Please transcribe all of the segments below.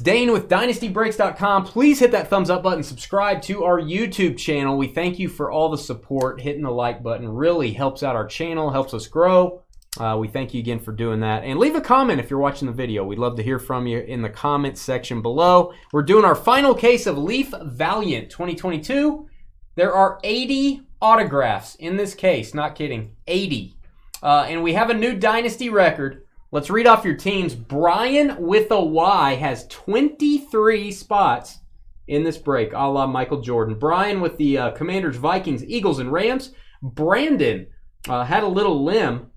Dane with DynastyBreaks.com. Please hit that thumbs up button. Subscribe to our YouTube channel. We thank you for all the support. Hitting the like button really helps out our channel, helps us grow. We thank you again for doing that. And leave a comment if you're watching the video. We'd love to hear from you in the comments section below. We're doing our final case of Leaf Valiant 2022. There are 80 autographs in this case. Not kidding. 80. And we have a new Dynasty record. Let's read off your teams. Brian with a Y has 23 spots in this break, a la Michael Jordan. Brian with the Commanders, Vikings, Eagles, and Rams. Brandon had a little limb.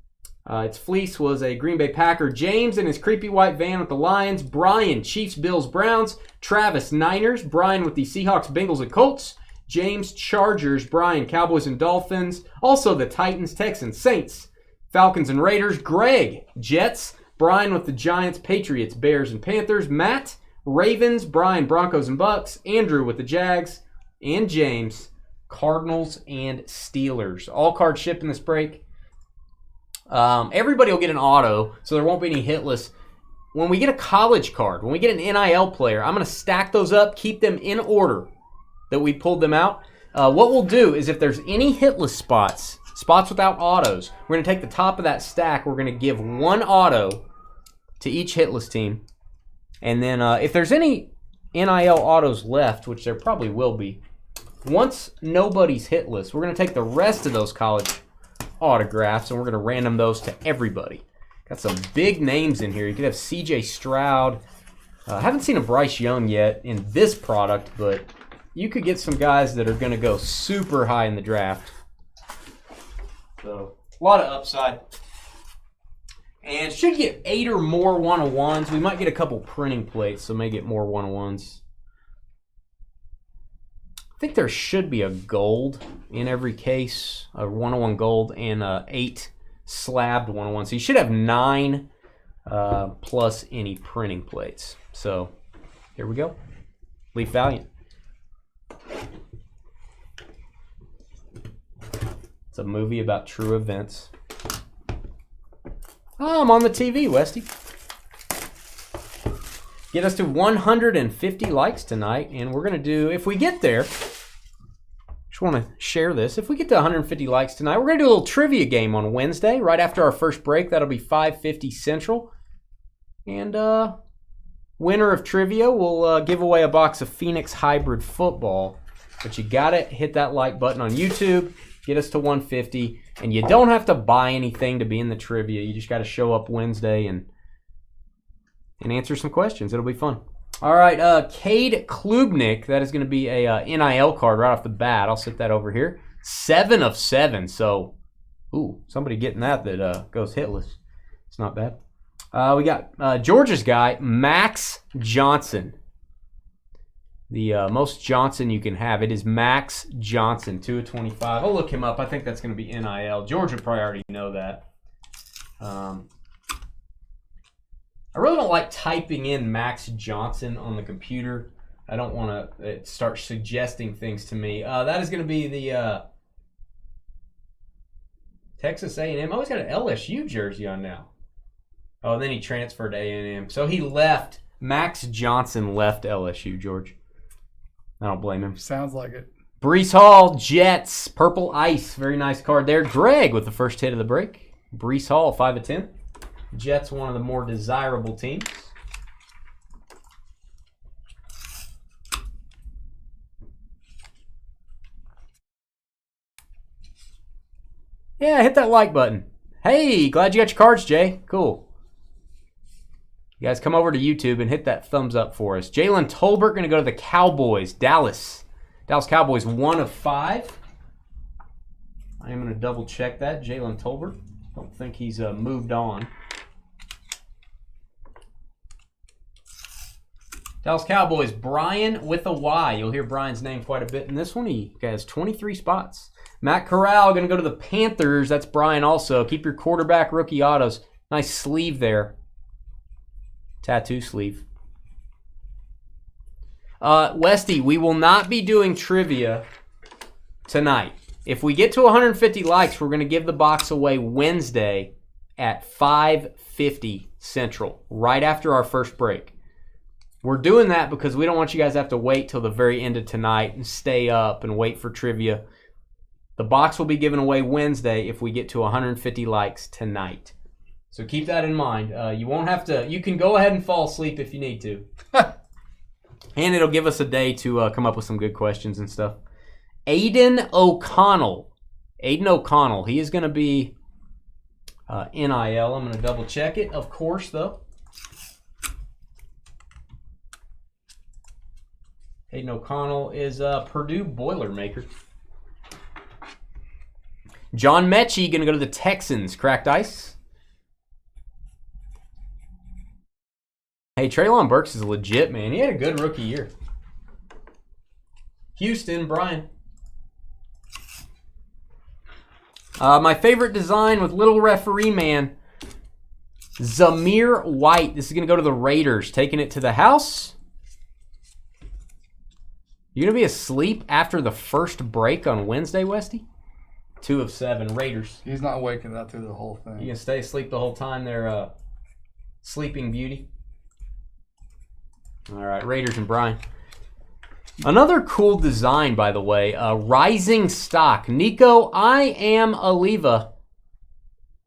Its fleece was a Green Bay Packer. James in his creepy white van with the Lions. Brian, Chiefs, Bills, Browns. Travis, Niners. Brian with the Seahawks, Bengals, and Colts. James, Chargers. Brian, Cowboys, and Dolphins. Also the Titans, Texans, Saints, Falcons, and Raiders. Greg, Jets. Brian with the Giants, Patriots, Bears, and Panthers. Matt, Ravens. Brian, Broncos, and Bucks. Andrew with the Jags. And James, Cardinals, and Steelers. All cards shipped in this break. Everybody will get an auto, so there won't be any hitless. When we get a college card, when we get an NIL player, I'm going to stack those up, keep them in order that we pulled them out. What we'll do is if there's any hitless spots without autos, we're going to take the top of that stack. We're going to give one auto to each hitless team. And then if there's any NIL autos left, which there probably will be, once nobody's hitless, we're going to take the rest of those college autographs and we're going to random those to everybody. Got some big names in here. You could have CJ Stroud. I haven't seen a Bryce Young yet in this product, but you could get some guys that are going to go super high in the draft. So, a lot of upside. And should get 8 or more 101s. We might get a couple printing plates, so may get more 101s. I think there should be a gold in every case, a 101 gold and 8 slabbed 101. So you should have 9 plus any printing plates. So here we go. Leaf Valiant. It's a movie about true events. Oh, I'm on the TV, Westy. Get us to 150 likes tonight, and we're going to do, if we get there, just want to share this. If we get to 150 likes tonight, we're going to do a little trivia game on Wednesday, right after our first break. That'll be 5:50 Central. And winner of trivia will give away a box of Phoenix Hybrid Football. But you got to hit that like button on YouTube, get us to 150, and you don't have to buy anything to be in the trivia. You just got to show up Wednesday and answer some questions. It'll be fun. All right, Cade Klubnik. That is going to be a NIL card right off the bat. I'll sit that over here. 7 of 7. So, ooh, somebody getting that goes hitless. It's not bad. We got Georgia's guy, Max Johnson. The most Johnson you can have. It is Max Johnson, 2 of 25. I'll look him up. I think that's going to be NIL. Georgia probably already know that. I really don't like typing in Max Johnson on the computer. I don't want to start suggesting things to me. That is going to be the Texas A&M. Oh, he's got an LSU jersey on now. Oh, and then he transferred to A&M. So he left. Max Johnson left LSU, George. I don't blame him. Sounds like it. Breece Hall, Jets, Purple Ice. Very nice card there. Greg with the first hit of the break. Breece Hall, 5 of 10. Jets, one of the more desirable teams. Yeah, hit that like button. Hey, glad you got your cards, Jay. Cool. You guys come over to YouTube and hit that thumbs up for us. Jalen Tolbert going to go to the Cowboys. Dallas Cowboys, 1 of 5. I am going to double check that. Jalen Tolbert. Don't think he's moved on. Dallas Cowboys, Brian with a Y. You'll hear Brian's name quite a bit in this one. He has 23 spots. Matt Corral going to go to the Panthers. That's Brian also. Keep your quarterback rookie autos. Nice sleeve there. Tattoo sleeve. Westy, we will not be doing trivia tonight. If we get to 150 likes, we're going to give the box away Wednesday at 5:50 Central, right after our first break. We're doing that because we don't want you guys to have to wait till the very end of tonight and stay up and wait for trivia. The box will be given away Wednesday if we get to 150 likes tonight. So keep that in mind. You won't have to. You can go ahead and fall asleep if you need to. And it'll give us a day to come up with some good questions and stuff. Aiden O'Connell. He is going to be NIL. I'm going to double check it, of course, though. Aiden O'Connell is a Purdue Boilermaker. John Mechie going to go to the Texans. Cracked ice. Hey, Treylon Burks is legit, man. He had a good rookie year. Houston, Brian. My favorite design with little referee man, Zamir White. This is going to go to the Raiders. Taking it to the house. You going to be asleep after the first break on Wednesday, Westy? 2 of 7, Raiders. He's not waking up through the whole thing. You going to stay asleep the whole time there, Sleeping Beauty? All right, Raiders and Brian. Another cool design, by the way, Rising Stock. Nico, I am Aliva.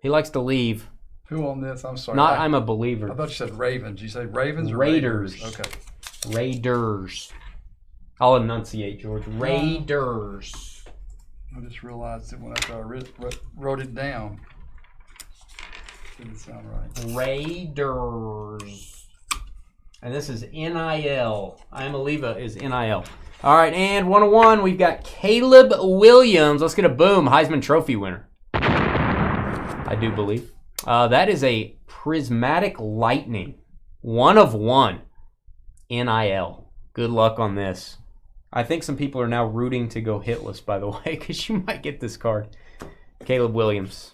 He likes to leave. Who on this? I'm sorry. Not I'm a believer. I thought you said Ravens. You say Ravens or Raiders? Okay. Raiders. I'll enunciate, George. Raiders. I just realized it when I wrote it down. Didn't sound right. Raiders. And this is NIL. I am Aliva is NIL. All right, and 101, we've got Caleb Williams. Let's get a boom. Heisman Trophy winner. I do believe. That is a Prismatic Lightning. 1 of 1. NIL. Good luck on this. I think some people are now rooting to go hitless, by the way, because you might get this card. Caleb Williams.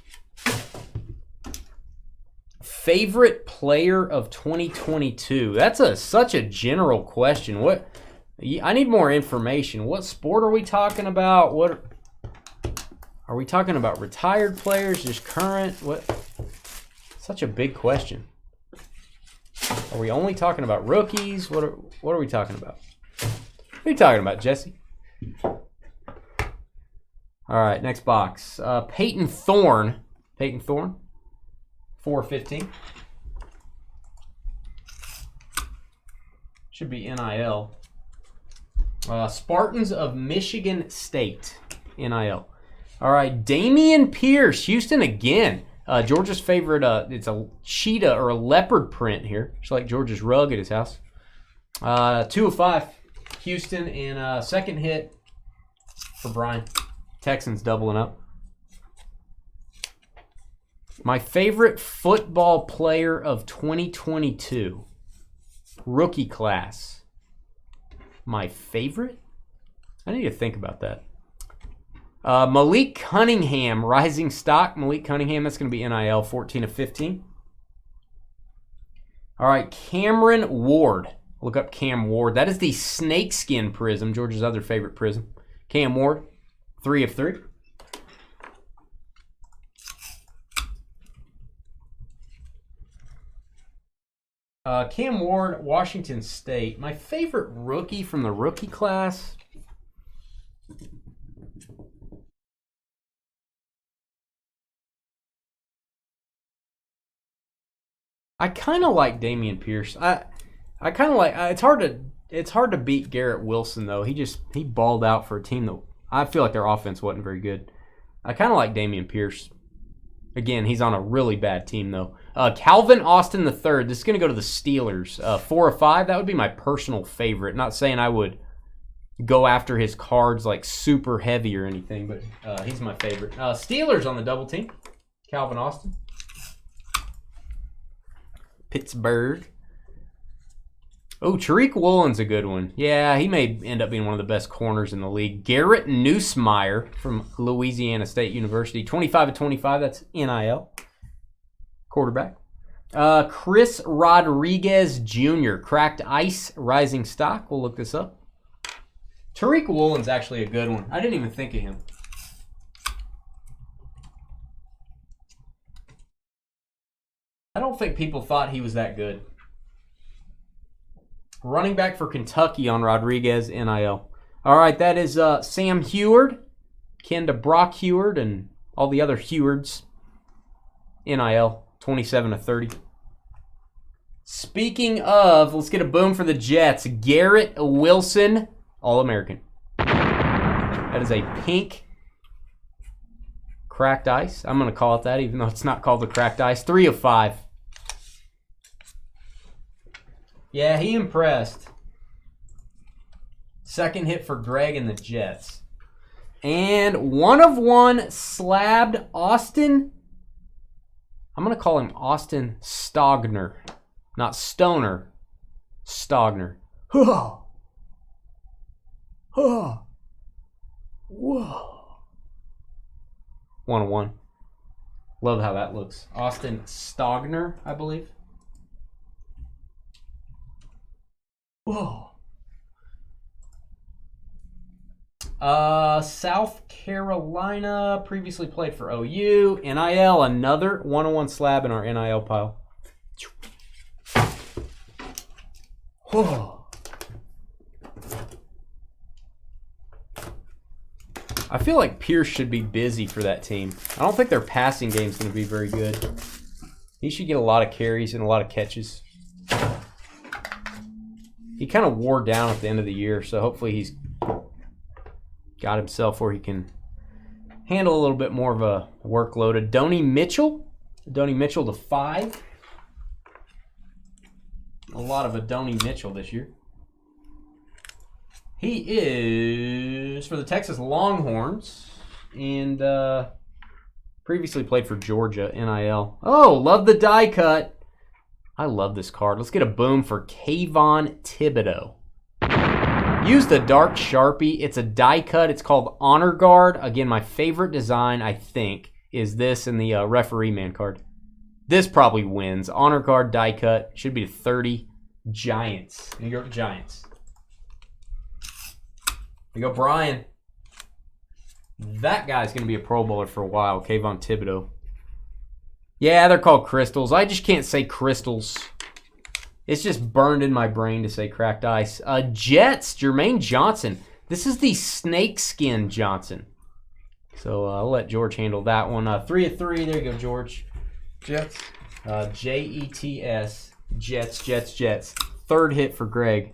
Favorite player of 2022? That's such a general question. I need more information. What sport are we talking about? What are we talking about? Retired players, just current? What? Such a big question. Are we only talking about rookies? What are we talking about? What are you talking about, Jesse? All right, next box. Peyton Thorne. 415. Should be NIL. Spartans of Michigan State. NIL. All right, Damian Pierce. Houston again. George's favorite. It's a cheetah or a leopard print here. Just like George's rug at his house. 2 of 5. Houston, and second hit for Brian. Texans doubling up. My favorite football player of 2022. Rookie class. My favorite? I need to think about that. Malik Cunningham, Rising Stock. Malik Cunningham, that's going to be NIL, 14 of 15. All right, Cameron Ward. Look up Cam Ward. That is the snakeskin prism, George's other favorite prism. Cam Ward, 3 of 3. Cam Ward, Washington State. My favorite rookie from the rookie class. I kind of like Damian Pierce. I kind of like. It's hard to beat Garrett Wilson though. He balled out for a team that I feel like their offense wasn't very good. I kind of like Damian Pierce. Again, he's on a really bad team though. Calvin Austin III. This is going to go to the Steelers. 4 of 5. That would be my personal favorite. Not saying I would go after his cards like super heavy or anything, but he's my favorite. Steelers on the double team. Calvin Austin. Pittsburgh. Oh, Tariq Woolen's a good one. Yeah, he may end up being one of the best corners in the league. Garrett Nussmeier from Louisiana State University. 25 of 25. That's NIL. Quarterback. Chris Rodriguez Jr. Cracked ice, Rising Stock. We'll look this up. Tariq Woolen's actually a good one. I didn't even think of him. I don't think people thought he was that good. Running back for Kentucky on Rodriguez, NIL. All right, that is Sam Heward, kin to Brock Heward and all the other Hewards. NIL, 27/30. Speaking of, let's get a boom for the Jets. Garrett Wilson, All-American. That is a pink cracked ice. I'm going to call it that, even though it's not called the cracked ice. 3 of 5. Yeah, he impressed. Second hit for Greg and the Jets. And 1 of 1 slabbed Austin. I'm going to call him Austin Stogner. Not Stoner. Stogner. Whoa. Whoa. 1 of 1. Love how that looks. Austin Stogner, I believe. Whoa. South Carolina previously played for OU. NIL, another 1-on-1 slab in our NIL pile. Whoa. I feel like Pierce should be busy for that team. I don't think their passing game is going to be very good. He should get a lot of carries and a lot of catches. He kind of wore down at the end of the year, so hopefully he's got himself where he can handle a little bit more of a workload. Adonai Mitchell to 5. A lot of Adonai Mitchell this year. He is for the Texas Longhorns and previously played for Georgia, NIL. Oh, love the die cut. I love this card. Let's get a boom for Kayvon Thibodeau. Use the dark Sharpie. It's a die cut. It's called Honor Guard. Again, my favorite design, I think, is this and the referee man card. This probably wins. Honor Guard die cut. Should be 30. Giants. New York Giants. We go Brian. That guy's going to be a Pro Bowler for a while. Kayvon Thibodeau. Yeah, they're called crystals. I just can't say crystals. It's just burned in my brain to say cracked ice. Jets, Jermaine Johnson. This is the snakeskin Johnson. So I'll let George handle that one. 3 of 3. There you go, George. Jets. Jets. Jets. Third hit for Greg.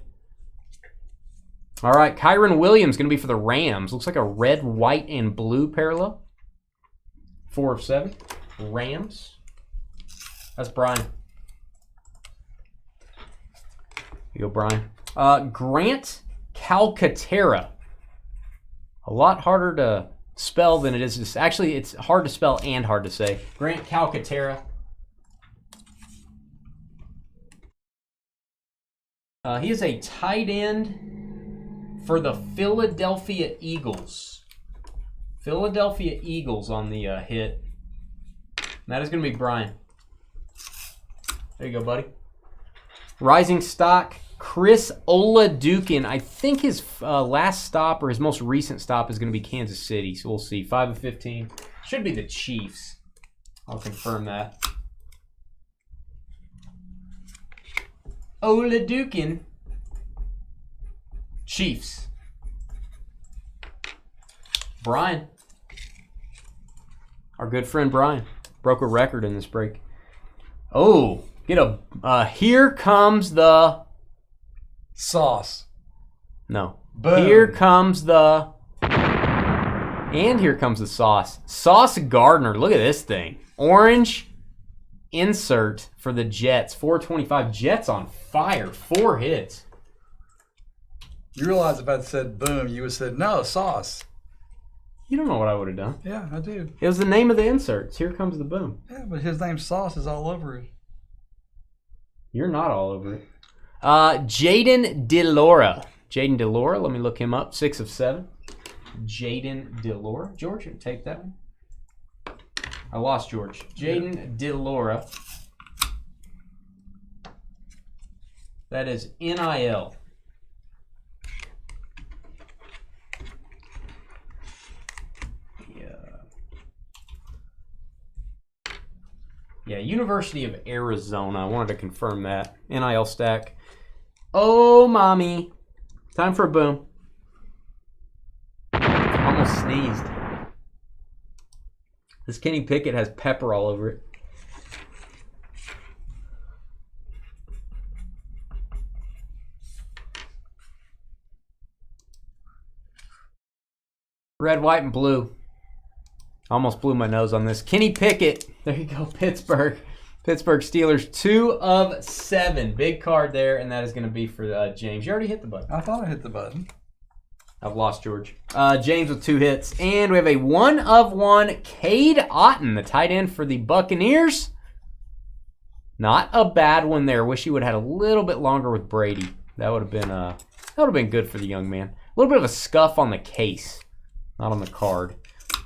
All right, Kyron Williams going to be for the Rams. Looks like a red, white, and blue parallel. 4 of 7. Rams. That's Brian. You go, Brian. Grant Calcaterra. A lot harder to spell than it is to say. Actually, it's hard to spell and hard to say. Grant Calcaterra. He is a tight end for the Philadelphia Eagles. Philadelphia Eagles on the hit. And that is going to be Brian. There you go, buddy. Rising stock, Chris Oladukin. I think his last stop or his most recent stop is going to be Kansas City. So we'll see. 5 of 15. Should be the Chiefs. I'll confirm that. Oladukin. Chiefs. Brian. Our good friend Brian. Broke a record in this break. Oh, get a... here comes the... Sauce. No. Boom. Here comes the... And here comes the sauce. Sauce Gardner. Look at this thing. Orange insert for the Jets. 425. Jets on fire. 4 hits. You realize if I'd said boom, you would have said, no, sauce. You don't know what I would have done. Yeah, I do. It was the name of the inserts. Here comes the boom. Yeah, but his name Sauce is all over it. You're not all over it. Jaden DeLora. Jaden DeLora, let me look him up. 6 of 7. Jaden DeLora. George, take that one. I lost George. Jaden DeLora. That is NIL. Yeah, University of Arizona. I wanted to confirm that. NIL stack. Oh, mommy. Time for a boom. Almost sneezed. This Kenny Pickett has pepper all over it. Red, white, and blue. Almost blew my nose on this. Kenny Pickett. There you go, Pittsburgh. Pittsburgh Steelers, 2 of 7. Big card there, and that is going to be for James. You already hit the button. I thought I hit the button. I've lost George. James with 2 hits. And we have a 1 of 1 Cade Otton, the tight end for the Buccaneers. Not a bad one there. Wish he would have had a little bit longer with Brady. That would have been good for the young man. A little bit of a scuff on the case, not on the card.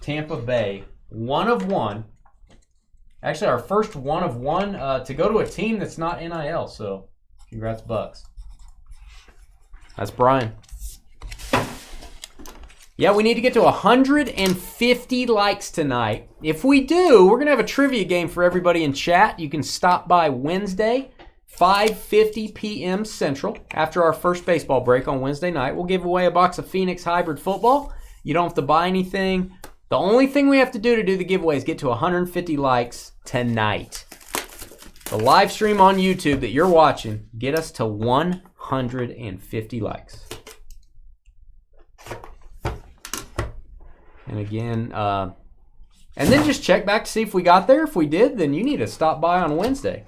Tampa Bay, 1 of 1. Actually, our first 1 of 1 to go to a team that's not NIL. So, congrats, Bucks. That's Brian. Yeah, we need to get to 150 likes tonight. If we do, we're going to have a trivia game for everybody in chat. You can stop by Wednesday, 5:50 p.m. Central. After our first baseball break on Wednesday night, we'll give away a box of Phoenix Hybrid Football. You don't have to buy anything. The only thing we have to do the giveaway is get to 150 likes tonight. The live stream on YouTube that you're watching, get us to 150 likes. And again, and then just check back to see if we got there. If we did, then you need to stop by on Wednesday.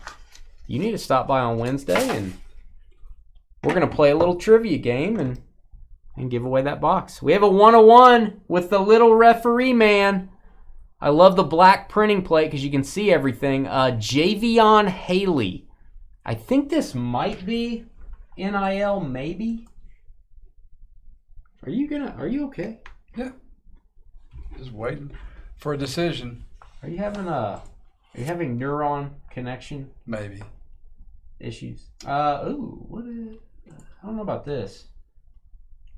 You need to stop by on Wednesday, and we're going to play a little trivia game and give away that box. We have a 101 with the little referee man. I love the black printing plate because you can see everything. Javion Haley. I think this might be NIL, maybe. Are you okay? Yeah. Just waiting for a decision. Are you having neuron connection Maybe. issues? I don't know about this.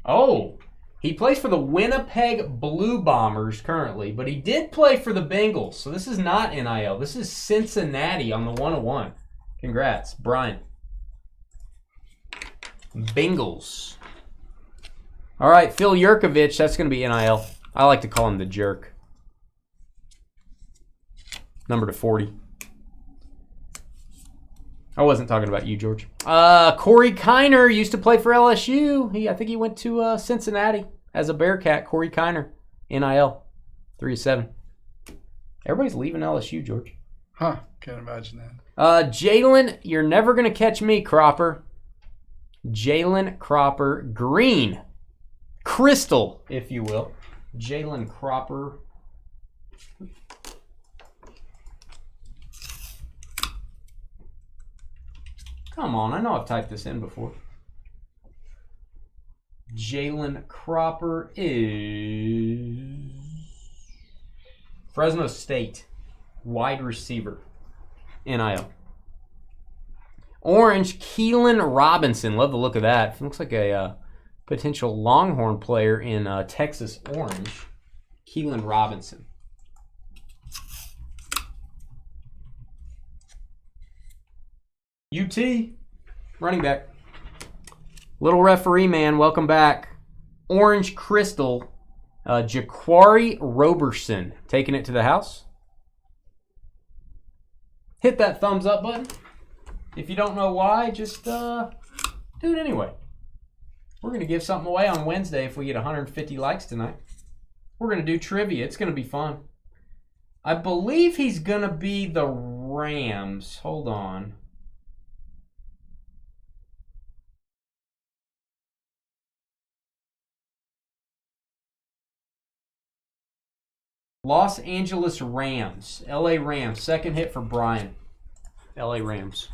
Oh, he plays for the Winnipeg Blue Bombers currently, but he did play for the Bengals. So this is not NIL. This is Cincinnati on the 101. Congrats, Brian. Bengals. All right, Phil Yurkovich, that's going to be NIL. I like to call him the jerk. Number to 40. I wasn't talking about you, George. Corey Kiner used to play for LSU. I think he went to Cincinnati as a Bearcat. Corey Kiner, NIL, 3 of 7. Everybody's leaving LSU, George. Huh? Can't imagine that. Jalen, you're never gonna catch me, Cropper. Jalen Cropper Green, Crystal, if you will. Jalen Cropper. Come on, I know I've typed this in before. Jalen Cropper is Fresno State, wide receiver, NIL. Orange, Keelan Robinson. Love the look of that. Looks like a potential Longhorn player in Texas Orange. Keelan Robinson. UT, running back. Little referee man, welcome back. Orange Crystal, Jaquari Roberson, taking it to the house. Hit that thumbs up button. If you don't know why, just do it anyway. We're going to give something away on Wednesday if we get 150 likes tonight. We're going to do trivia. It's going to be fun. I believe he's going to be the Rams. Hold on. Los Angeles Rams. LA Rams. Second hit for Brian. LA Rams.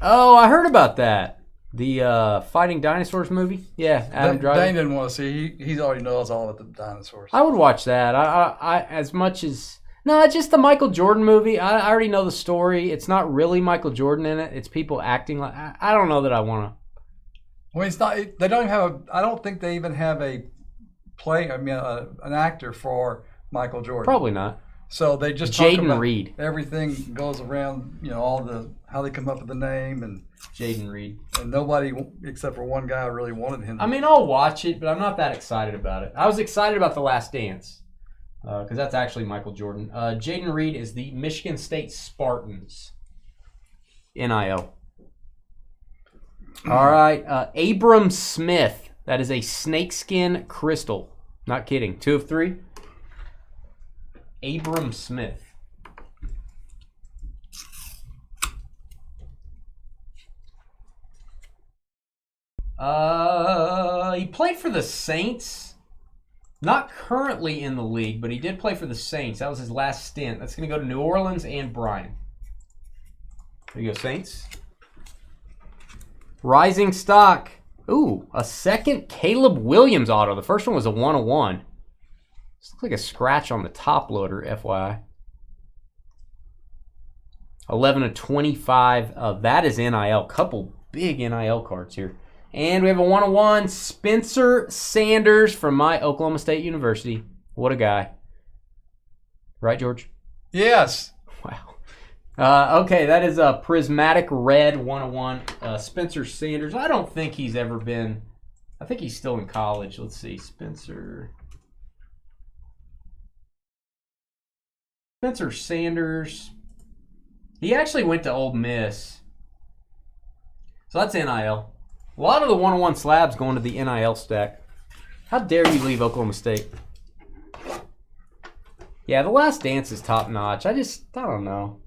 Oh, I heard about that. The Fighting Dinosaurs movie. Yeah, Adam Driver. Dane didn't want to see. He already knows all about the dinosaurs. I would watch that. I as much as no, it's just the Michael Jordan movie. I already know the story. It's not really Michael Jordan in it. It's people acting like. I don't know that I want to. Well, it's not. They don't even have. I don't think they even have a play. I mean, an actor for Michael Jordan. Probably not. So they just talk Jaden about Reed. everything goes around, all the how they come up with the name, and Jaden Reed. And nobody except for one guy really wanted him. I mean, I'll watch it, but I'm not that excited about it. I was excited about The Last Dance because that's actually Michael Jordan. Jaden Reed is the Michigan State Spartans. NIL. All right. Abram Smith. That is a snakeskin crystal. Not kidding. 2 of 3. Abram Smith. He played for the Saints. Not currently in the league, but he did play for the Saints. That was his last stint. That's going to go to New Orleans and Brian. There you go, Saints. Rising stock. Ooh, a second Caleb Williams auto. The first one was a 101. This looks like a scratch on the top loader, FYI. 11 of 25. That is NIL. Couple big NIL cards here. And we have a 101, Spencer Sanders from my Oklahoma State University. What a guy. Right, George? Yes. Wow. Okay, that is a Prismatic Red 101, Spencer Sanders. I don't think he's ever been, I think he's still in college. Let's see, Spencer Sanders. He actually went to Ole Miss. So that's NIL. A lot of the 101 slabs going to the NIL stack. How dare you leave Oklahoma State? Yeah, The Last Dance is top notch. I don't know.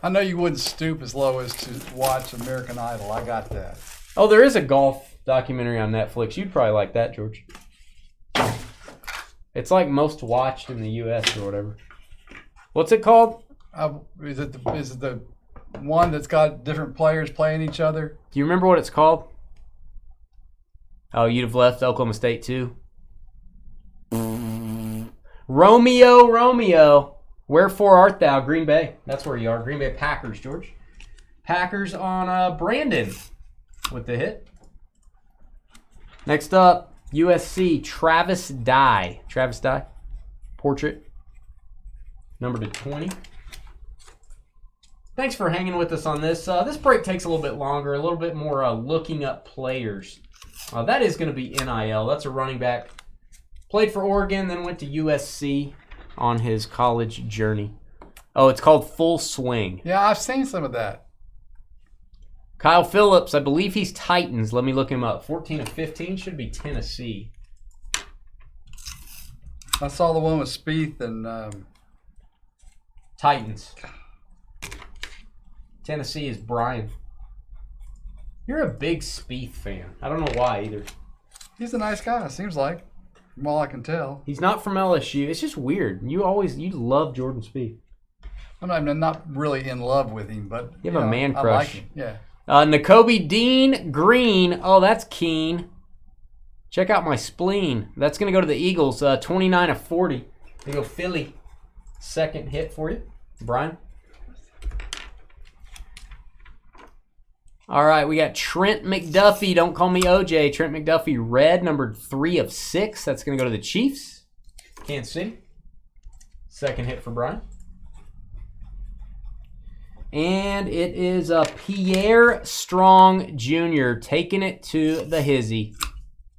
I know you wouldn't stoop as low as to watch American Idol. I got that. Oh, there is a golf documentary on Netflix. You'd probably like that, George. It's like most watched in the U.S. or whatever. What's it called? Is it the one that's got different players playing each other? Do you remember what it's called? Oh, you'd have left Oklahoma State too? Romeo. Wherefore art thou? Green Bay. That's where you are. Green Bay Packers, George. Packers on Brandon with the hit. Next up, USC, Travis Dye. Travis Dye. Portrait. Number to 20. Thanks for hanging with us on this. This break takes a little bit longer, a little bit more looking up players. That is going to be NIL. That's a running back. Played for Oregon, then went to USC on his college journey. Oh, it's called Full Swing. Yeah, I've seen some of that. Kyle Phillips, I believe he's Titans. Let me look him up. 14 of 15, should be Tennessee. I saw the one with Spieth and... Titans. Tennessee is Brian. You're a big Spieth fan. I don't know why either. He's a nice guy, seems like. From all I can tell. He's not from LSU. It's just weird. You love Jordan Spieth. I'm not really in love with him, but you have a man crush. I like him. Yeah. N'Kobe Dean Green. Oh, that's keen. Check out my spleen. That's going to go to the Eagles. 29 of 40. They go Philly. Second hit for you, Brian. All right, we got Trent McDuffie. Don't call me OJ. Trent McDuffie, red, number 3 of 6. That's going to go to the Chiefs. Kansas City. Second hit for Brian. And it is Pierre Strong Jr. taking it to the hizzy.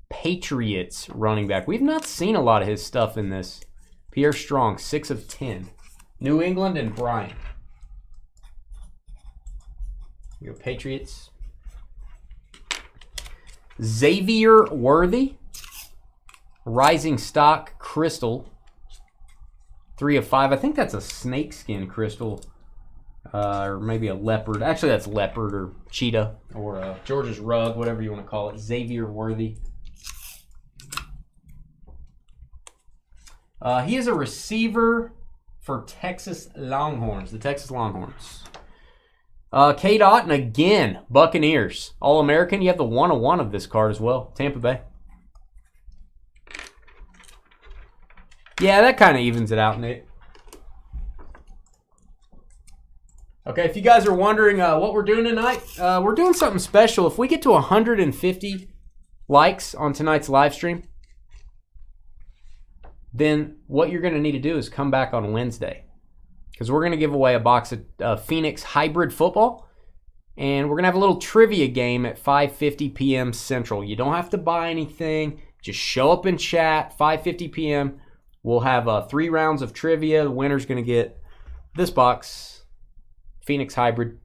Patriots running back. We've not seen a lot of his stuff in this. Pierre Strong, 6 of 10. New England and Brian. Your Patriots. Xavier Worthy. Rising Stock Crystal. 3 of 5. I think that's a snakeskin crystal. Or maybe a leopard. Actually, that's leopard or cheetah. Or George's rug, whatever you want to call it. Xavier Worthy. He is a receiver for Texas Longhorns. The Texas Longhorns. Kate Otten again, Buccaneers. All-American. You have the 101 of this card as well. Tampa Bay. Yeah, that kind of evens it out, Nate. Okay, if you guys are wondering what we're doing tonight, we're doing something special. If we get to 150 likes on tonight's live stream, then what you're going to need to do is come back on Wednesday, because we're going to give away a box of Phoenix hybrid football, and we're going to have a little trivia game at 5:50 p.m. Central. You don't have to buy anything. Just show up in chat, 5:50 p.m. We'll have 3 rounds of trivia. The winner's going to get this box, Phoenix hybrid.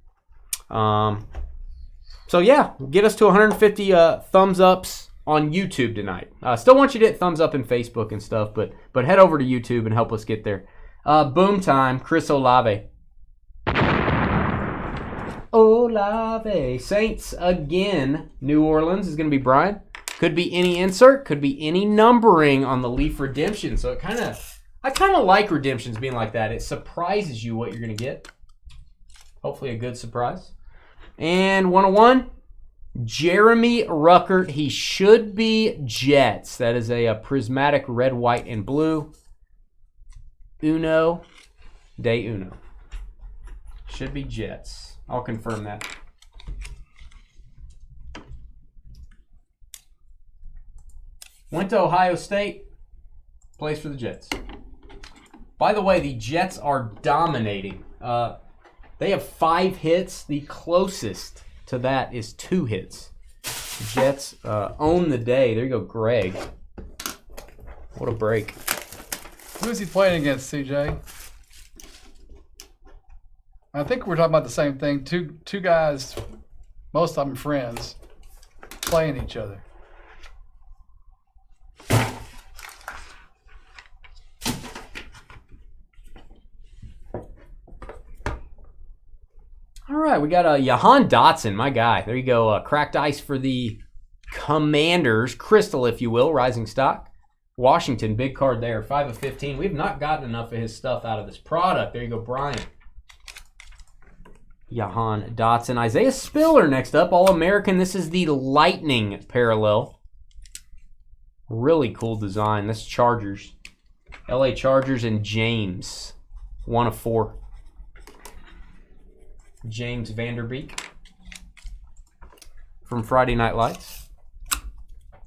So yeah, get us to 150 thumbs ups on YouTube tonight. Still want you to hit thumbs up in Facebook and stuff, but head over to YouTube and help us get there. Boom time, Chris Olave. Olave. Saints again. New Orleans is going to be Brian. Could be any insert, could be any numbering on the Leaf redemption. So I kind of like redemptions being like that. It surprises you what you're going to get. Hopefully a good surprise. And 101, Jeremy Ruckert. He should be Jets. That is a prismatic red, white, and blue. Uno de uno. Should be Jets. I'll confirm that. Went to Ohio State. Plays for the Jets. By the way, the Jets are dominating. They have 5 hits. The closest to that is 2 hits. The Jets own the day. There you go, Greg. What a break. Who is he playing against, CJ? I think we're talking about the same thing. Two guys, most of them friends, playing each other. All right, we got Jahan Dotson, my guy. There you go. Cracked ice for the Commanders. Crystal, if you will, rising stock. Washington, big card there. 5 of 15. We have not gotten enough of his stuff out of this product. There you go, Brian. Jahan Dotson. Isaiah Spiller next up. All-American. This is the Lightning parallel. Really cool design. That's Chargers. LA Chargers and James. 1 of 4. James Vanderbeek from Friday Night Lights.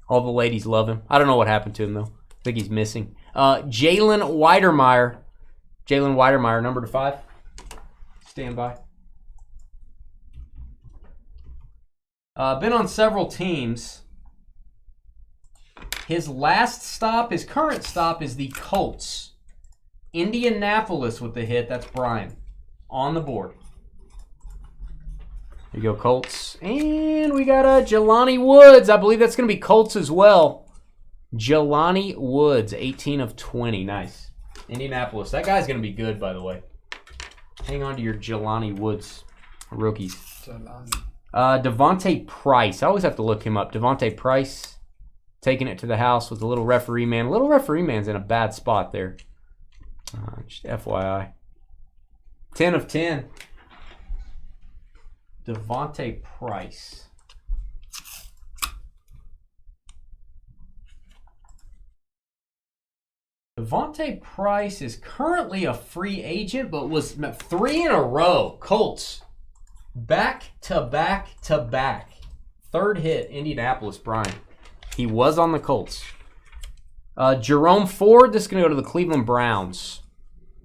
All the ladies love him. I don't know what happened to him, though. I think he's missing. Jalen Weidermeyer. Jalen Weidermeyer, number 5. Stand by. Been on several teams. His last stop, his current stop is the Colts. Indianapolis with the hit. That's Brian. On the board. There you go, Colts. And we got Jelani Woods. I believe that's going to be Colts as well. Jelani Woods, 18 of 20. Nice. Indianapolis. That guy's going to be good, by the way. Hang on to your Jelani Woods rookies. Devontae Price. I always have to look him up. Devontae Price taking it to the house with the little referee man. Little referee man's in a bad spot there. Just FYI. 10 of 10. Devontae Price. Devontae Price is currently a free agent, but was 3 in a row. Colts. Back to back to back. 3rd hit, Indianapolis, Brian. He was on the Colts. Jerome Ford, this is going to go to the Cleveland Browns.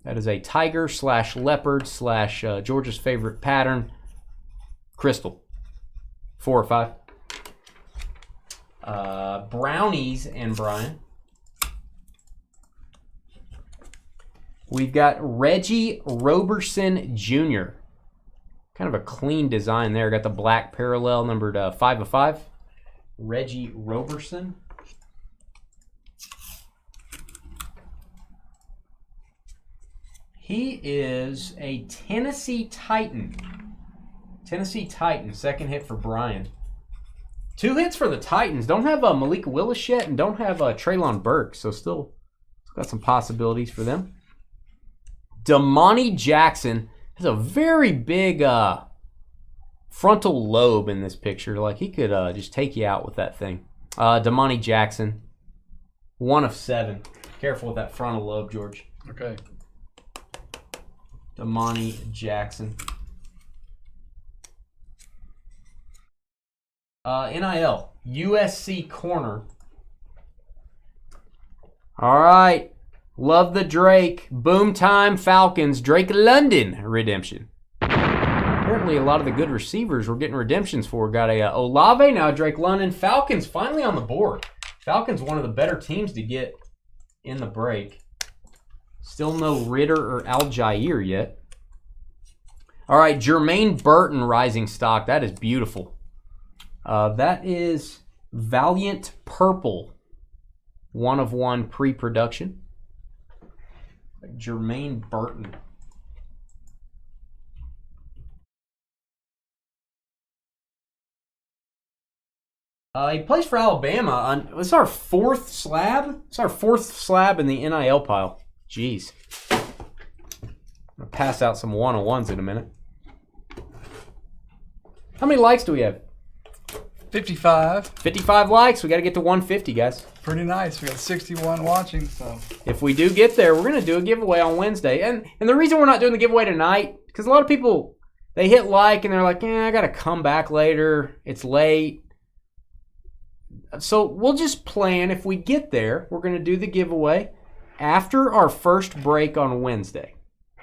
That is a tiger / leopard / Georgia's favorite pattern. Crystal. 4 or 5. Brownies and Brian. We've got Reggie Roberson Jr. Kind of a clean design there. Got the black parallel numbered 5 of 5. Reggie Roberson. He is a Tennessee Titan. Tennessee Titans, 2nd hit for Brian. 2 hits for the Titans. Don't have Malik Willis yet and don't have Treylon Burks, so still got some possibilities for them. Damani Jackson has a very big frontal lobe in this picture. Like he could just take you out with that thing. Damani Jackson, 1 of 7. Careful with that frontal lobe, George. Okay. Damani Jackson. NIL, USC corner. All right, Love the Drake. Boom time Falcons. Drake London redemption. Apparently a lot of the good receivers we're getting redemptions for. Got a Olave, now Drake London. Falcons finally on the board. Falcons one of the better teams to get in the break. Still no Ritter or Algier yet. All right, Jermaine Burton rising stock. That is beautiful. That is Valiant Purple. 1 of 1 pre-production. Jermaine Burton. He plays for Alabama. This is our 4th slab. It's our 4th slab in the NIL pile. Jeez. I'm going to pass out some 101s in a minute. How many likes do we have? 55. 55 likes. We got to get to 150, guys. Pretty nice. We got 61 watching, so. If we do get there, we're going to do a giveaway on Wednesday. And the reason we're not doing the giveaway tonight, because a lot of people, they hit like and they're like, I got to come back later. It's late. So we'll just plan, if we get there, we're going to do the giveaway after our first break on Wednesday.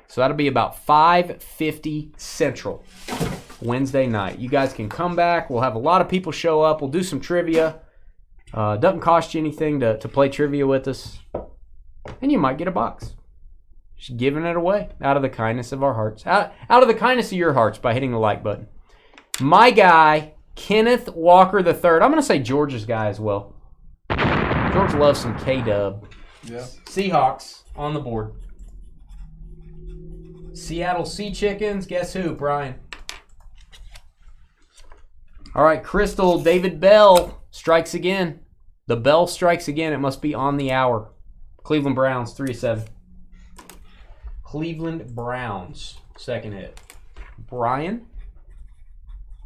So that'll be about 5:50 Central Wednesday night. You guys can come back. We'll have a lot of people show up. We'll do some trivia. Doesn't cost you anything to play trivia with us. And you might get a box. Just giving it away out of the kindness of our hearts. Out of the kindness of your hearts by hitting the like button. My guy, Kenneth Walker III. I'm going to say George's guy as well. George loves some K-Dub. Yeah. Seahawks on the board. Seattle Sea Chickens. Guess who, Brian? All right, Crystal. David Bell strikes again. The bell strikes again. It must be on the hour. Cleveland Browns, 3-7. Cleveland Browns, second hit. Brian.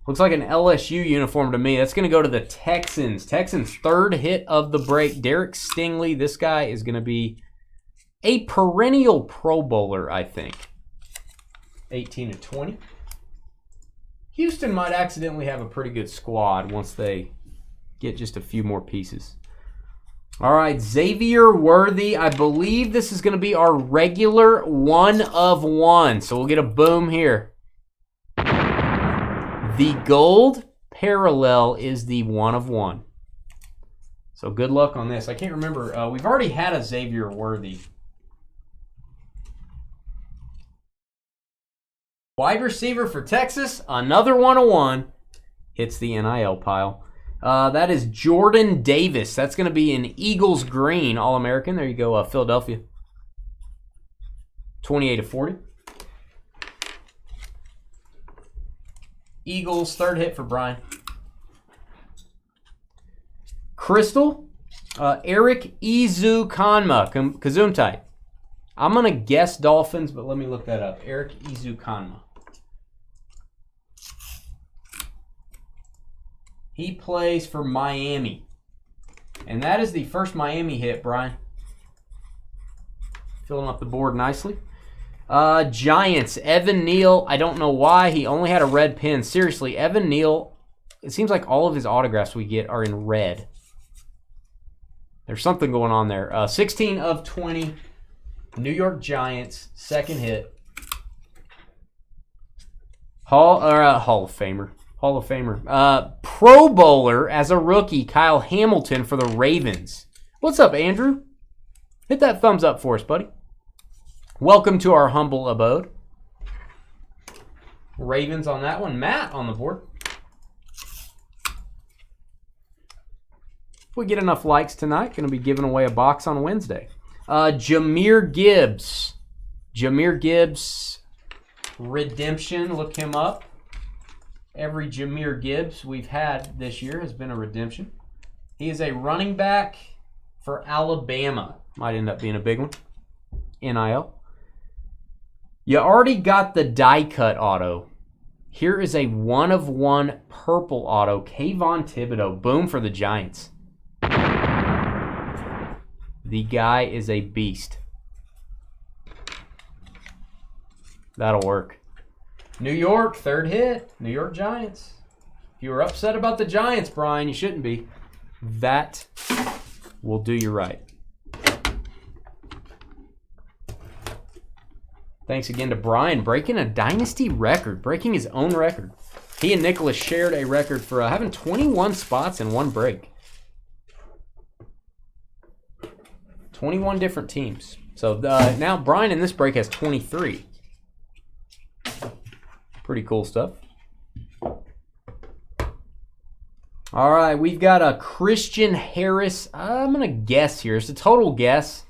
Looks like an LSU uniform to me. That's going to go to the Texans. Texans' 3rd hit of the break. Derek Stingley. This guy is going to be a perennial Pro Bowler, I think. 18-20. Houston might accidentally have a pretty good squad once they get just a few more pieces. All right, Xavier Worthy. I believe this is going to be our regular 1 of 1. So we'll get a boom here. The gold parallel is the 1 of 1. So good luck on this. I can't remember. We've already had a Xavier Worthy. Wide receiver for Texas. Another 1 of 1. Hits the NIL pile. That is Jordan Davis. That's going to be an Eagles green All-American. There you go, Philadelphia. 28-40. Eagles, 3rd hit for Brian. Crystal, Eric Izukanma, Kazumtai. I'm going to guess Dolphins, but let me look that up. Eric Izukanma. He plays for Miami. And that is the first Miami hit, Brian. Filling up the board nicely. Giants, Evan Neal. I don't know why he only had a red pin. Seriously, Evan Neal, it seems like all of his autographs we get are in red. There's something going on there. 16 of 20. New York Giants, 2nd hit. Hall of Famer. Hall of Famer. Pro Bowler as a rookie, Kyle Hamilton for the Ravens. What's up, Andrew? Hit that thumbs up for us, buddy. Welcome to our humble abode. Ravens on that one. Matt on the board. If we get enough likes tonight, going to be giving away a box on Wednesday. Jahmyr Gibbs. Jahmyr Gibbs redemption. Look him up. Every Jahmyr Gibbs we've had this year has been a redemption. He is a running back for Alabama. Might end up being a big one. NIL. You already got the die cut auto. Here is a 1 of 1 purple auto. Kayvon Thibodeau. Boom for the Giants. The guy is a beast. That'll work. New York, 3rd hit. New York Giants. If you were upset about the Giants, Brian, you shouldn't be. That will do you right. Thanks again to Brian, breaking a Dynasty record, breaking his own record. He and Nicholas shared a record for having 21 spots in one break. 21 different teams. So now Brian in this break has 23. Pretty cool stuff. All right, we've got a Christian Harris. I'm going to guess here. It's a total guess.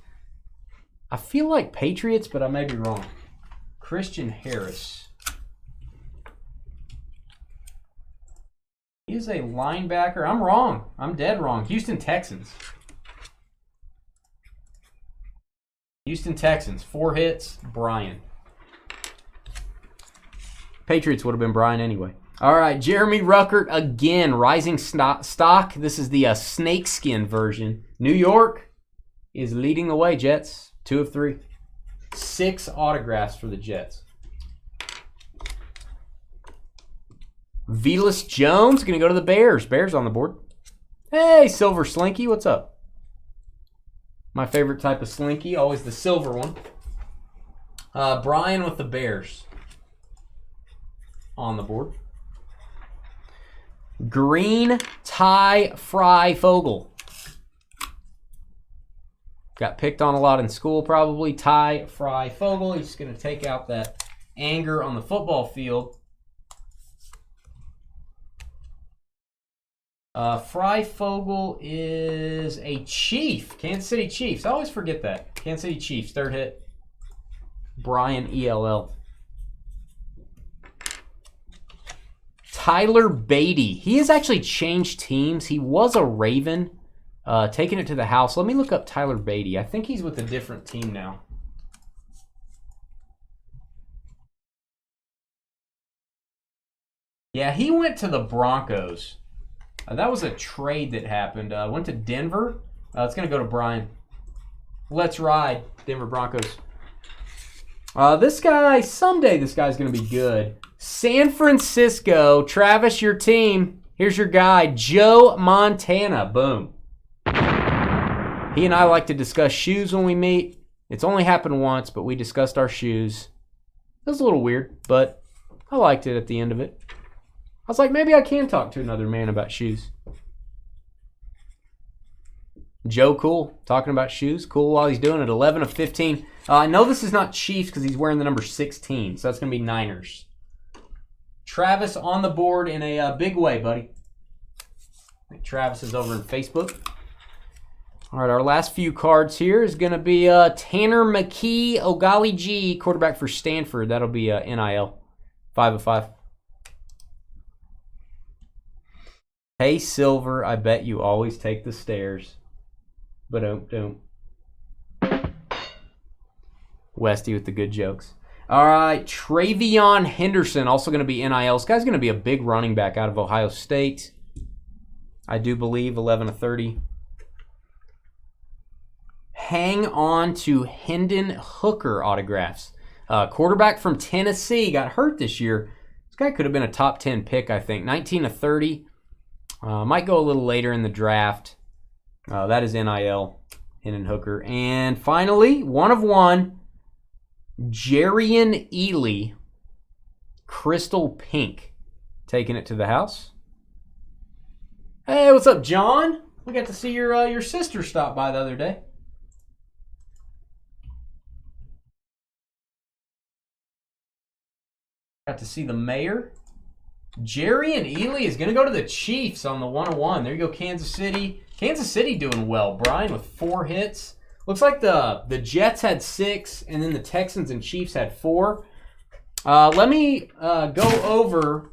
I feel like Patriots, but I may be wrong. Christian Harris. He is a linebacker. I'm wrong. I'm dead wrong. Houston Texans. Houston Texans. 4 hits. Brian. Patriots would have been Brian anyway. All right, Jeremy Ruckert again, rising stock. This is the snakeskin version. New York is leading the way, Jets. 2 of 3. 6 autographs for the Jets. Velus Jones going to go to the Bears. Bears on the board. Hey, Silver Slinky, what's up? My favorite type of Slinky, always the silver one. Brian with the Bears on the board. Green Ty Fry Fogel. Got picked on a lot in school probably. Ty Fry Fogel. He's going to take out that anger on the football field. Fry Fogel is a Chief. Kansas City Chiefs. I always forget that. Kansas City Chiefs. 3rd hit. Brian ELL. Tyler Beatty. He has actually changed teams. He was a Raven, taking it to the house. Let me look up Tyler Beatty. I think he's with a different team now. Yeah, he went to the Broncos. That was a trade that happened. Went to Denver. It's going to go to Brian. Let's ride, Denver Broncos. This guy, someday this guy's going to be good. San Francisco, Travis, your team. Here's your guy, Joe Montana. Boom. He and I like to discuss shoes when we meet. It's only happened once, but we discussed our shoes. It was a little weird, but I liked it at the end of it. I was like, maybe I can talk to another man about shoes. Joe Cool, talking about shoes. Cool while he's doing it. 11 of 15. I know this is not Chiefs because he's wearing the number 16, so that's going to be Niners. Travis on the board in a big way, buddy. I think Travis is over in Facebook. All right, our last few cards here is going to be Tanner McKee, Ogali G, quarterback for Stanford. That'll be NIL. 5 of 5. Hey, Silver, I bet you always take the stairs. But don't. Westy with the good jokes. All right, Travion Henderson, also going to be NIL. This guy's going to be a big running back out of Ohio State. I do believe 11 of 30. Hang on to Hendon Hooker autographs. Quarterback from Tennessee, got hurt this year. This guy could have been a top 10 pick, I think. 19 of 30. Might go a little later in the draft. That is NIL, Hendon Hooker. And finally, 1 of 1. Jarian Ely, Crystal Pink, taking it to the house. Hey, what's up, John? We got to see your sister stop by the other day. Got to see the mayor. Jarian Ely is going to go to the Chiefs on the 101. There you go, Kansas City. Kansas City doing well. Brian with 4 hits. Looks like the Jets had 6, and then the Texans and Chiefs had 4. Let me go over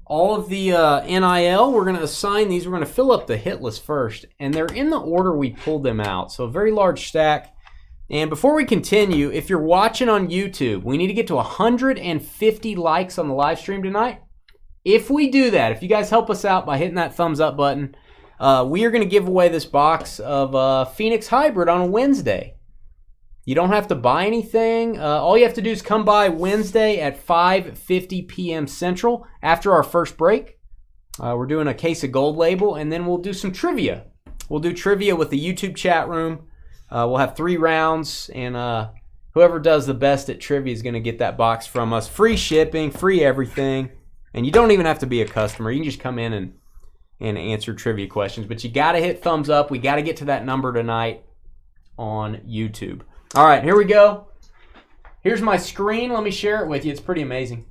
all of the NIL. We're going to assign these. We're going to fill up the hit list first, and they're in the order we pulled them out. So a very large stack. And before we continue, if you're watching on YouTube, we need to get to 150 likes on the live stream tonight. If we do that, if you guys help us out by hitting that thumbs up button, we are going to give away this box of Phoenix Hybrid on a Wednesday. You don't have to buy anything. All you have to do is come by Wednesday at 5:50 p.m. Central after our first break. We're doing a case of Gold Label, and then we'll do some trivia. We'll do trivia with the YouTube chat room. We'll have 3 rounds, and Whoever does the best at trivia is going to get that box from us. Free shipping, free everything. And you don't even have to be a customer. You can just come in and answer trivia questions. But you got to hit thumbs up. We got to get to that number tonight on YouTube. All right, here we go. Here's my screen. Let me share it with you. It's pretty amazing.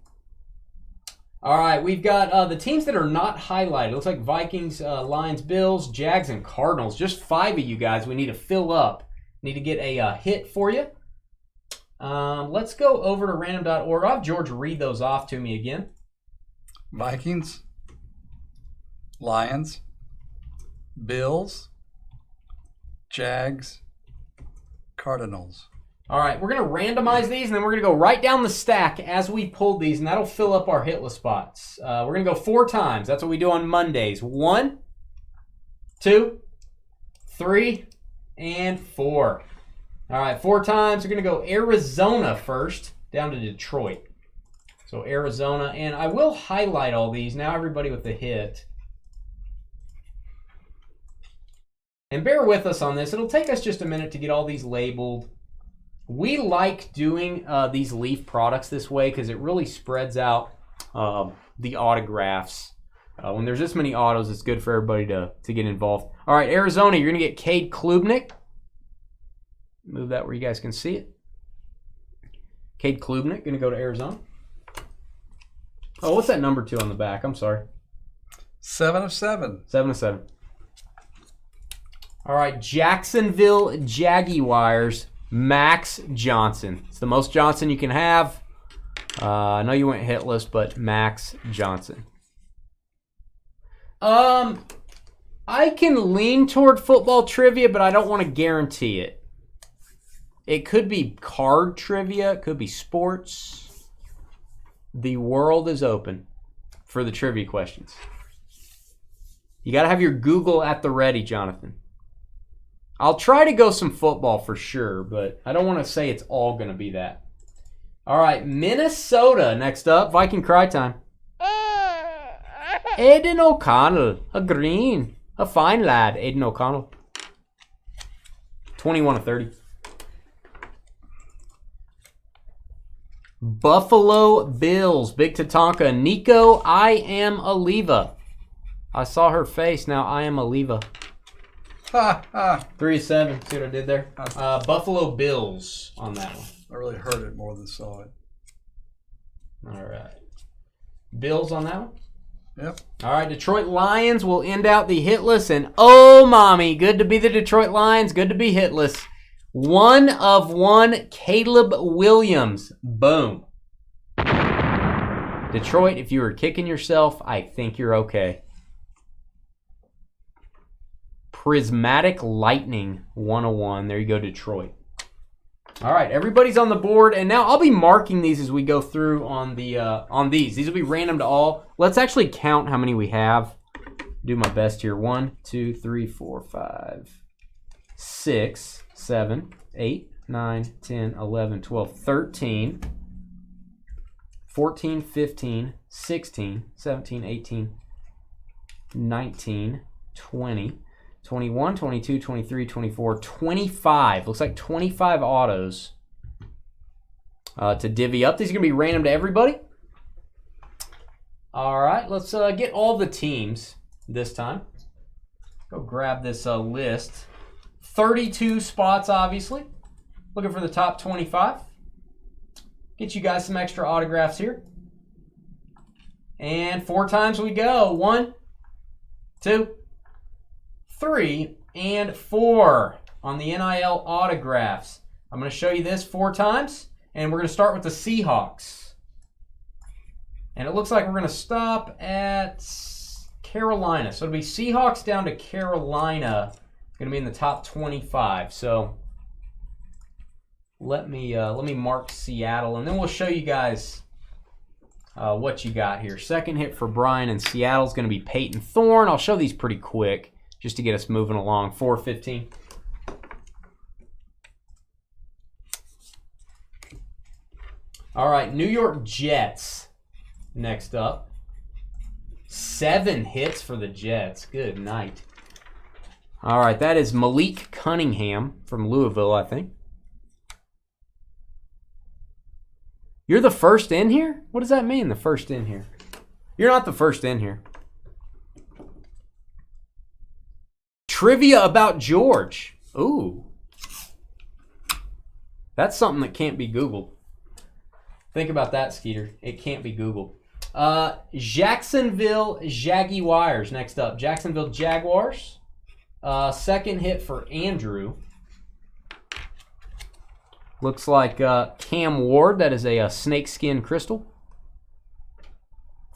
All right, we've got the teams that are not highlighted. It looks like Vikings, Lions, Bills, Jags, and Cardinals. Just 5 of you guys we need to fill up. Need to get a hit for you. Let's go over to random.org. I'll have George read those off to me again. Vikings, Lions, Bills, Jags, Cardinals. All right, we're going to randomize these, and then we're going to go right down the stack as we pulled these, and that'll fill up our hitless spots. We're going to go 4 times. That's what we do on Mondays. 1, 2, 3, and 4. All right, 4 times. We're going to go Arizona first, down to Detroit. So Arizona, and I will highlight all these. Now everybody with the hit. And bear with us on this. It'll take us just a minute to get all these labeled. We like doing these Leaf products this way because it really spreads out the autographs. When there's this many autos, it's good for everybody to get involved. All right, Arizona, you're going to get Cade Klubnik. Move that where you guys can see it. Cade Klubnik, going to go to Arizona. Oh, what's that number 2 on the back? I'm sorry. 7 of 7. 7 of 7. All right, Jacksonville Jaguars, Max Johnson. It's the most Johnson you can have. I know you went hitless, but Max Johnson. I can lean toward football trivia, but I don't want to guarantee it. It could be card trivia. It could be sports. The world is open for the trivia questions. You got to have your Google at the ready, Jonathan. I'll try to go some football for sure, but I don't want to say it's all going to be that. All right, Minnesota next up. Viking cry time. Aidan O'Connell, a green. A fine lad, Aidan O'Connell. 21 of 30. Buffalo Bills, Big Tatanka. Nico, I am Aliva. I saw her face, now I am Aliva. 3 of 7. See what I did there? Buffalo Bills on that one. I really heard it more than saw it. All right. Bills on that one? Yep. All right, Detroit Lions will end out the hitless. And oh, mommy, good to be the Detroit Lions. Good to be hitless. 1 of 1, Caleb Williams. Boom. Detroit, if you were kicking yourself, I think you're okay. Prismatic Lightning 101. There you go, Detroit. All right, everybody's on the board, and now I'll be marking these as we go through on the on these. These will be random to all. Let's actually count how many we have. Do my best here. 1, 2, 3, 4, 5, 6, 7, 8, 9, 10, 11, 12, 13, 14, 15, 16, 17, 18, 19, 20, 21, 22, 23, 24, 25. Looks like 25 autos to divvy up. These are going to be random to everybody. All right, let's get all the teams this time. Go grab this list. 32 spots, obviously. Looking for the top 25. Get you guys some extra autographs here. And 4 times we go. 1, 2, 3, and 4 on the NIL autographs. I'm going to show you this 4 times, and we're going to start with the Seahawks. And it looks like we're going to stop at Carolina. So it'll be Seahawks down to Carolina. Going to be in the top 25. So let me mark Seattle, and then we'll show you guys what you got here. Second hit for Brian, and Seattle's going to be Peyton Thorne. I'll show these pretty quick, just to get us moving along. 415. All right, New York Jets next up. 7 hits for the Jets. Good night. All right, that is Malik Cunningham from Louisville, I think. You're the first in here? What does that mean, the first in here? You're not the first in here. Trivia about George. Ooh. That's something that can't be Googled. Think about that, Skeeter. It can't be Googled. Jacksonville Jaguars next up. Jacksonville Jaguars. Second hit for Andrew. Looks like Cam Ward. That is a snakeskin crystal.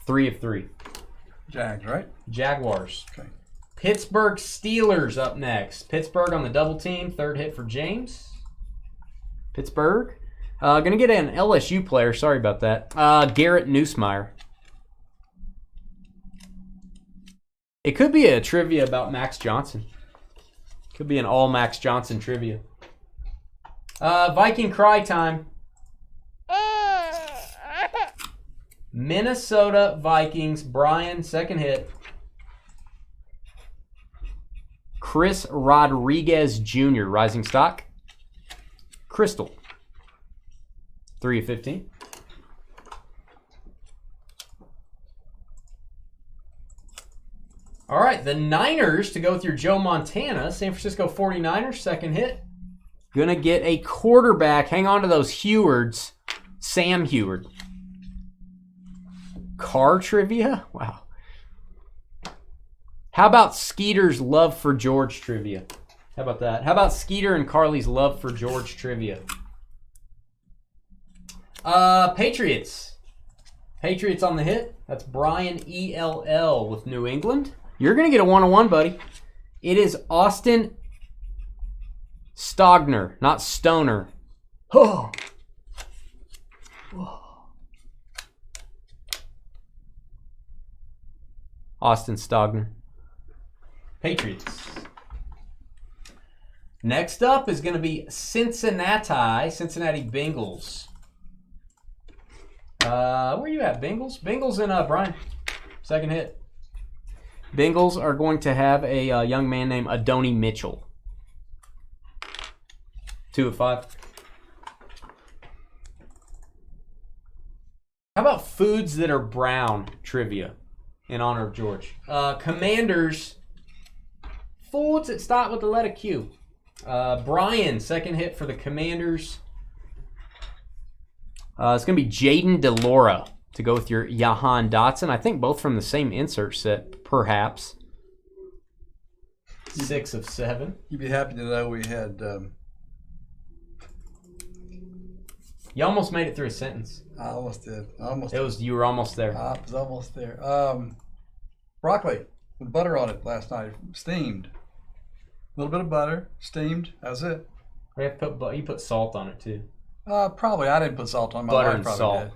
3 of 3. Jags, right? Jaguars. Okay. Pittsburgh Steelers up next. Pittsburgh on the double team. Third hit for James. Pittsburgh. Going to get an LSU player. Sorry about that. Garrett Nussmeier. It could be a trivia about Max Johnson. Could be an all Max Johnson trivia. Viking cry time. Minnesota Vikings. Brian, second hit. Chris Rodriguez Jr., rising stock. Crystal. 3 of 15. All right, the Niners to go with your Joe Montana. San Francisco 49ers, second hit. Gonna get a quarterback. Hang on to those Hewards. Sam Heward. Car trivia? Wow. How about Skeeter's love for George trivia? How about that? How about Skeeter and Carly's love for George trivia? Patriots. Patriots on the hit. That's Brian ELL with New England. You're going to get a 1-on-1, buddy. It is Austin Stogner, not Stoner. Oh. Austin Stogner. Patriots. Next up is going to be Cincinnati Bengals. Where you at, Bengals? Bengals and Brian. Second hit. Bengals are going to have a young man named Adonai Mitchell. 2 of 5. How about foods that are brown trivia in honor of George? Commanders. Foods that start with the letter Q. Brian, second hit for the Commanders. It's going to be Jaden DeLaura to go with your Jahan Dotson. I think both from the same insert set, perhaps. 6 of 7. You'd be happy to know we had... You almost made it through a sentence. I almost did. You were almost there. I was almost there. Broccoli with butter on it last night, steamed. A little bit of butter, steamed. That's it. You put salt on it too. Probably. I didn't put salt on. My Butter wife and probably salt. did.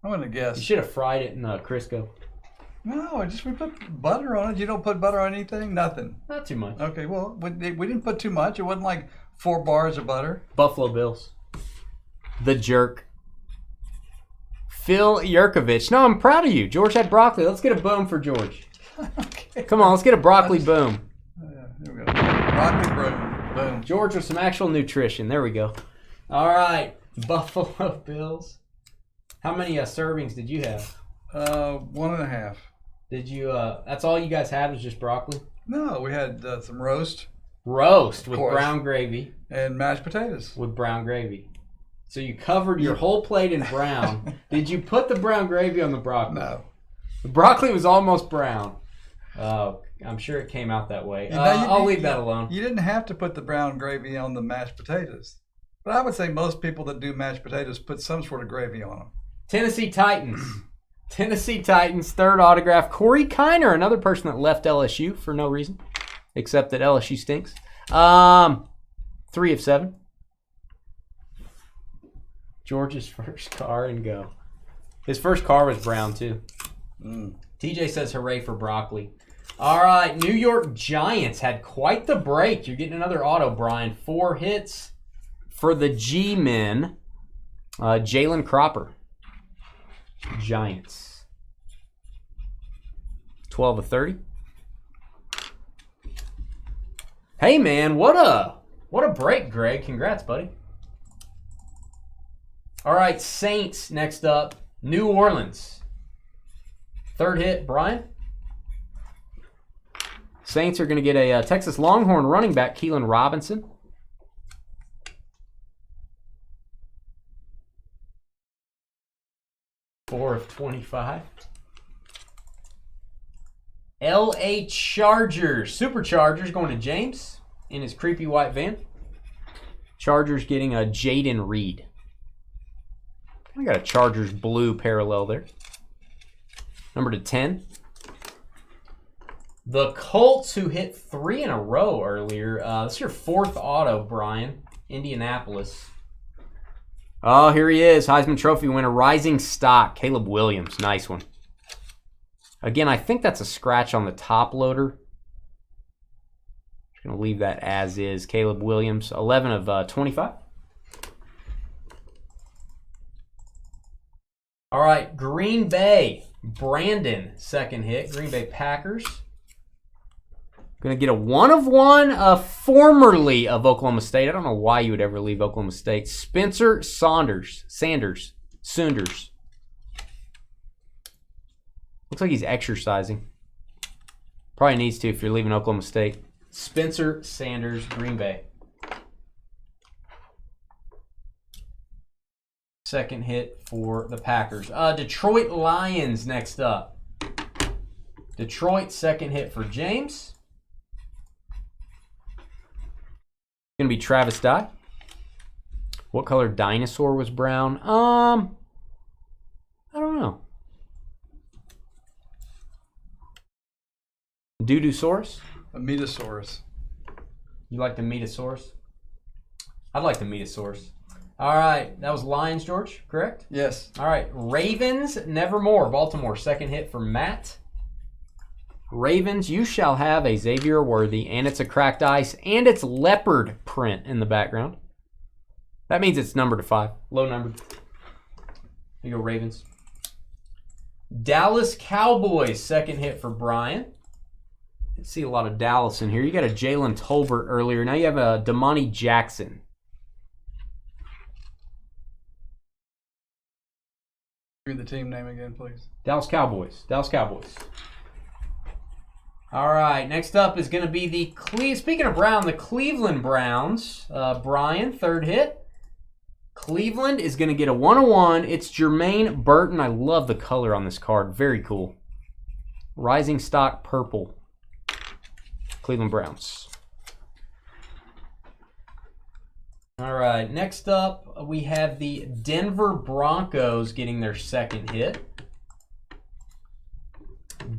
I'm gonna guess. You should have fried it in Crisco. No, we put butter on it. You don't put butter on anything? Nothing. Not too much. Okay, well, we didn't put too much. It wasn't like 4 bars of butter. Buffalo Bills. The jerk. Phil Yurkovich. No, I'm proud of you. George had broccoli. Let's get a boom for George. Okay. Come on, let's get a broccoli boom. Yeah, here we go. Broccoli boom. George with some actual nutrition. There we go. All right, Buffalo Bills. How many servings did you have? 1.5. Did you? That's all you guys had was just broccoli? No, we had some roast. Roast with brown gravy. And mashed potatoes. With brown gravy. So you covered your whole plate in brown. Did you put the brown gravy on the broccoli? No. The broccoli was almost brown. I'm sure it came out that way. I'll leave that alone. You didn't have to put the brown gravy on the mashed potatoes. But I would say most people that do mashed potatoes put some sort of gravy on them. Tennessee Titans. Tennessee Titans, third autograph. Corey Kiner, another person that left LSU for no reason, except that LSU stinks. 3 of 7. George's first car and go. His first car was brown, too. TJ says hooray for broccoli. All right, New York Giants had quite the break. You're getting another auto, Brian. 4 hits for the G-Men. Jalen Cropper. Giants. 12 of 30. Hey, man, what a break, Greg. Congrats, buddy. All right, Saints next up. New Orleans. Third hit, Brian. Saints are going to get a Texas Longhorn running back, Keelan Robinson. Four of 25. LA Chargers. Superchargers going to James in his creepy white van. Chargers getting a Jaden Reed. I got a Chargers blue parallel there. Number to 10. The Colts, who hit 3 in a row earlier. This is your 4th auto, Brian. Indianapolis. Oh, here he is. Heisman Trophy winner, Rising Stock. Caleb Williams. Nice one. Again, I think that's a scratch on the top loader. Just going to leave that as is. Caleb Williams, 11 of 25. All right, Green Bay. Brandon, second hit. Green Bay Packers. Going to get a 1 of 1, formerly of Oklahoma State. I don't know why you would ever leave Oklahoma State. Spencer Sanders. Looks like he's exercising. Probably needs to if you're leaving Oklahoma State. Spencer Sanders, Green Bay. Second hit for the Packers. Detroit Lions next up. Detroit, second hit for James. Going to be Travis Dye. What color dinosaur was brown? I don't know. Dudusaurus? A Metasaurus. You like the Metasaurus? I'd like the Metasaurus. All right, that was Lions, George, correct? Yes. All right, Ravens, Nevermore, Baltimore, second hit for Matt. Ravens, you shall have a Xavier Worthy, and it's a cracked ice, and it's leopard print in the background. That means it's numbered to 5, low numbered. Here you go, Ravens. Dallas Cowboys, second hit for Brian. I see a lot of Dallas in here. You got a Jalen Tolbert earlier. Now you have a Damani Jackson. Give me the team name again, please. Dallas Cowboys. Dallas Cowboys. All right, next up is going to be the speaking of Brown, the Cleveland Browns. Brian, third hit. Cleveland is going to get a 101. It's Jermaine Burton. I love the color on this card. Very cool. Rising Stock Purple. Cleveland Browns. All right, next up we have the Denver Broncos getting their second hit.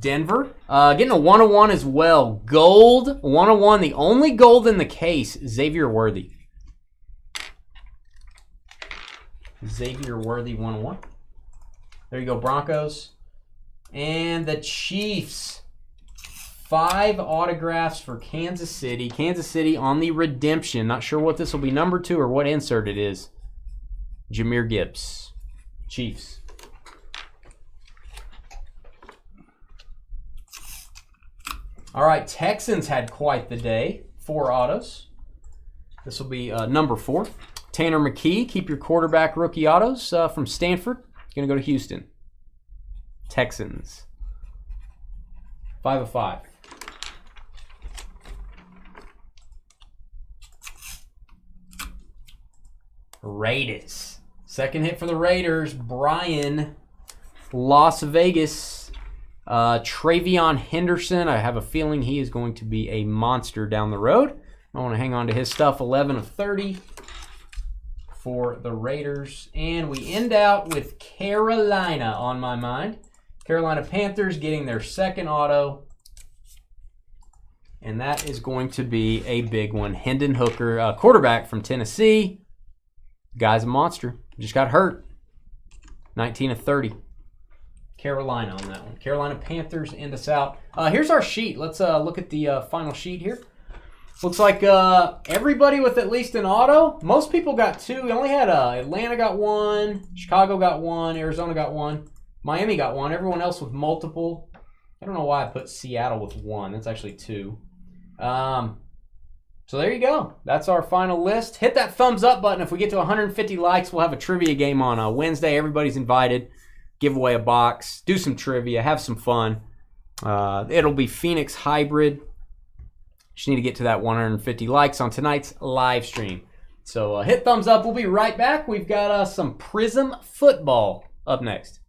Denver getting a 101 as well. Gold, 101. The only gold in the case, Xavier Worthy. Xavier Worthy, 101. There you go, Broncos. And the Chiefs. 5 autographs for Kansas City. Kansas City on the redemption. Not sure what this will be number 2 or what insert it is. Jahmyr Gibbs. Chiefs. All right, Texans had quite the day. 4 autos. This will be number 4. Tanner McKee, keep your quarterback rookie autos from Stanford. Going to go to Houston. Texans. 5 of 5. Raiders. Second hit for the Raiders. Brian. Las Vegas. Travion Henderson. I have a feeling he is going to be a monster down the road. I want to hang on to his stuff. 11 of 30 for the Raiders. And we end out with Carolina on my mind. Carolina Panthers getting their second auto. And that is going to be a big one. Hendon Hooker, quarterback from Tennessee. Guy's a monster. Just got hurt. 19 of 30. Carolina on that one. Carolina Panthers end us out. Here's our sheet. Let's look at the final sheet here. Looks like everybody with at least an auto. Most people got 2. We only had Atlanta got 1. Chicago got 1. Arizona got 1. Miami got 1. Everyone else with multiple. I don't know why I put Seattle with 1. That's actually 2. So there you go. That's our final list. Hit that thumbs up button. If we get to 150 likes, we'll have a trivia game on Wednesday. Everybody's invited. Give away a box. Do some trivia. Have some fun. It'll be Phoenix Hybrid. Just need to get to that 150 likes on tonight's live stream. So hit thumbs up. We'll be right back. We've got some Prism football up next.